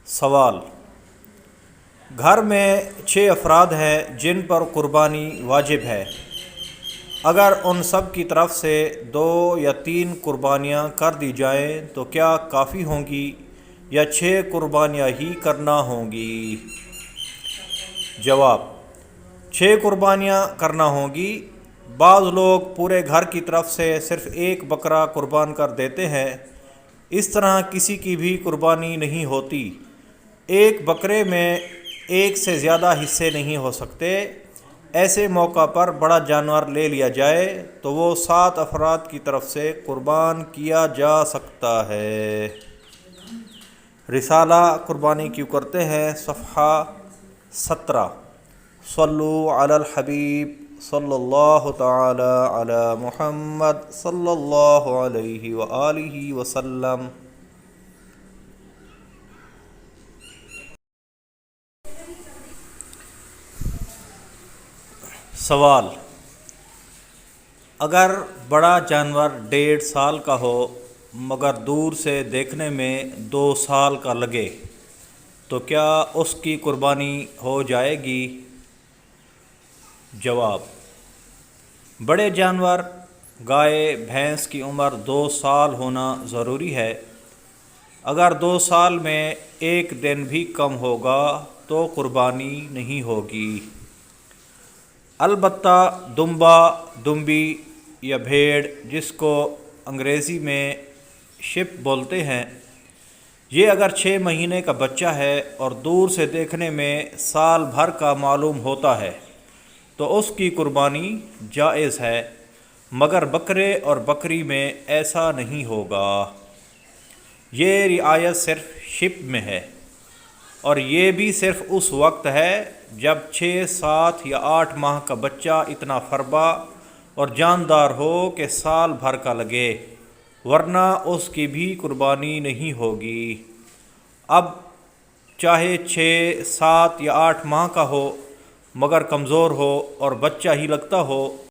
سوال: گھر میں 6 افراد ہیں جن پر قربانی واجب ہے۔ اگر ان سب کی طرف سے 2 یا 3 قربانیاں کر دی جائیں تو کیا کافی ہوں گی یا 6 قربانیاں ہی کرنا ہوں گی؟ جواب: 6 قربانیاں کرنا ہوں گی۔ بعض لوگ پورے گھر کی طرف سے صرف 1 بکرا قربان کر دیتے ہیں۔ اس طرح کسی کی بھی قربانی نہیں ہوتی۔ ایک بکرے میں 1 سے زیادہ حصے نہیں ہو سکتے۔ ایسے موقع پر بڑا جانور لے لیا جائے تو وہ 7 افراد کی طرف سے قربان کیا جا سکتا ہے۔ رسالہ قربانی کیوں کرتے ہیں؟ صفحہ 17۔ صلو علی الحبیب صلی اللہ تعالی علی محمد صلی اللہ علیہ وآلہ وسلم۔ سوال: اگر بڑا جانور 1.5 سال کا ہو مگر دور سے دیکھنے میں 2 سال کا لگے تو کیا اس کی قربانی ہو جائے گی؟ جواب: بڑے جانور گائے بھینس کی عمر 2 سال ہونا ضروری ہے۔ اگر 2 سال میں 1 دن بھی کم ہوگا تو قربانی نہیں ہوگی۔ البتہ دمبا، دمبی یا بھیڑ، جس کو انگریزی میں شپ بولتے ہیں، یہ اگر 6 مہینے کا بچہ ہے اور دور سے دیکھنے میں سال بھر کا معلوم ہوتا ہے تو اس کی قربانی جائز ہے، مگر بکرے اور بکری میں ایسا نہیں ہوگا۔ یہ رعایت صرف شپ میں ہے، اور یہ بھی صرف اس وقت ہے جب 6، 7 یا 8 ماہ کا بچہ اتنا فربا اور جاندار ہو کہ سال بھر کا لگے، ورنہ اس کی بھی قربانی نہیں ہوگی۔ اب چاہے 6، 7 یا 8 ماہ کا ہو مگر کمزور ہو اور بچہ ہی لگتا ہو